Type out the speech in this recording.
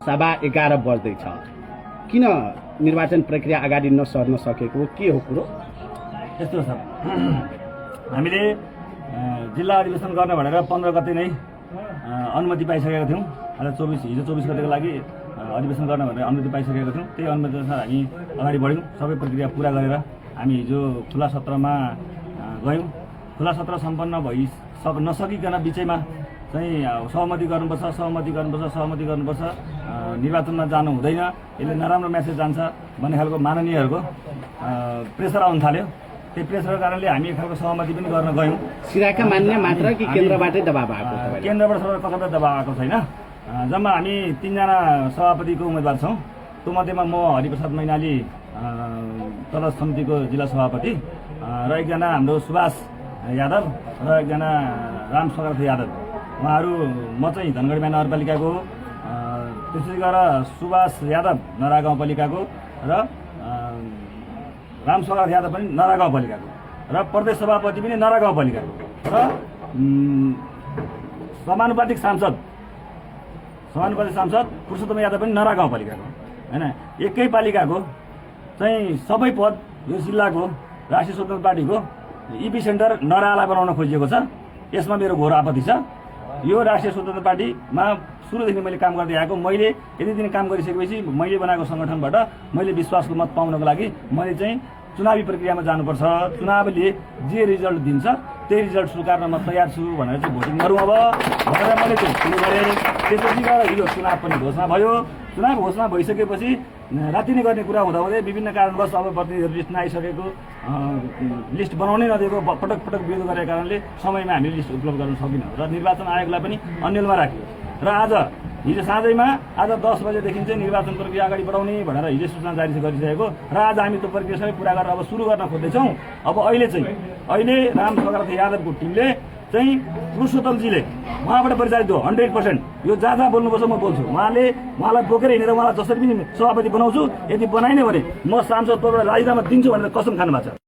11:15 बज्दैछ। किन निर्वाचन प्रक्रिया अगाडि नसर्न सकेको के हो कुरो? यस्तो छ, हामीले जिल्ला अधिवेशन गर्न भनेर 15 गते नै अनुमति पाइसकेका थियौँ। हिजो 24 गतेको लागि अधिवेशन गर्न भनेर अनुमति पाइसकेका थियौँ। त्यही अनुमति अनुसार हामी अगाडि बढ्यौँ। सबै प्रक्रिया पुरा गरेर हामी हिजो खुला सत्रमा गयौँ। खुला सत्र सम्पन्न नसकिकन बिचैमा चाहिँ सहमति गर्नुपर्छ, निर्वाचनमा जानु हुँदैन, यसले नराम्रो मेसेज जान्छ भन्ने खालको माननीयहरूको प्रेसर आउन थाल्यो। त्यही प्रेसरको कारणले हामी एक खालको सहमति पनि गर्न गयौँ। सिराका मान्ने मात्र कि केन्द्रबाटै दबाब आएको? केन्द्रबाट कसैबाट दबाब आएको छैन। जम्मा हामी 3 जना सभापतिको उम्मेदवार छौँ। त्यो मध्येमा म हरिप्रसाद मैनाली तल समितिको जिल्ला सभापति र एकजना हाम्रो सुभाष यादव र एकजना राम सगरथ यादव, उहाँहरू। म चाहिँ धनगढी नगरपालिकाको हो। त्यसै गरेर सुभाष यादव नरा गाउँपालिकाको र राम सगरथ यादव पनि नरा गाउँपालिकाको र प्रदेश सभापति पनि नरा गाउँपालिकाको र समानुपातिक सांसद पुरुषोत्तम यादव पनि नरा गाउँपालिकाको हैन। एकै पालिकाको चाहिँ सबै पद यो जिल्लाको राष्ट्रिय स्वतन्त्र पार्टीको इपी सेन्टर नराला बनाउन खोजिएको छ। यसमा मेरो घोर आपत्ति छ। यो राष्ट्रिय स्वतन्त्र पार्टीमा सुरुदेखि मैले काम गर्दै आएको। मैले यति दिन काम गरिसकेपछि मैले बनाएको सङ्गठनबाट मैले विश्वासको मत पाउनको लागि मैले चाहिँ चुनावी प्रक्रियामा जानुपर्छ। चुनावले जे रिजल्ट दिन्छ त्यही रिजल्ट स्वीकार्न म तयार छु भनेर चाहिँ भोटिङ गरौँ अब भनेर मैले चाहिँ सुरु गरेँ। त्यसपछि गएर हिजो चुनाव पनि घोषणा भयो। चुनाव घोषणा भइसकेपछि राति नै गर्ने कुरा हुँदाहुँदै विभिन्न कारणवश अब प्रतिनिधिहरू लिस्ट नआइसकेको, लिस्ट बनाउनै नदिएको, पटक पटक विरोध गरेको कारणले समयमा हामीले लिस्ट उपलब्ध गर्न सकिनौँ र निर्वाचन आयोगलाई पनि अन्यलमा राख्यो। र हिजो साँझैमा आज 10 बजेदेखि चाहिँ निर्वाचन प्रक्रिया अगाडि बढाउने भनेर हिजो सूचना जारी गरिसकेको र आज हामी त्यो प्रक्रिया सबै पुरा गरेर अब सुरु गर्न खोज्दैछौँ। अब अहिले राम सगरथ यादवको टिमले चाहिँ पुरुषोत्तमजीले उहाँबाट परिचालित हो 100%। यो जहाँ बोल्नुपर्छ म बोल्छु। उहाँलाई बोकेर हिँडेर उहाँलाई जसरी पनि सभापति बनाउँछु। यदि बनाइने भने म सांसद पदबाट राजीनामा दिन्छु भनेर कसम खानु भएको छ।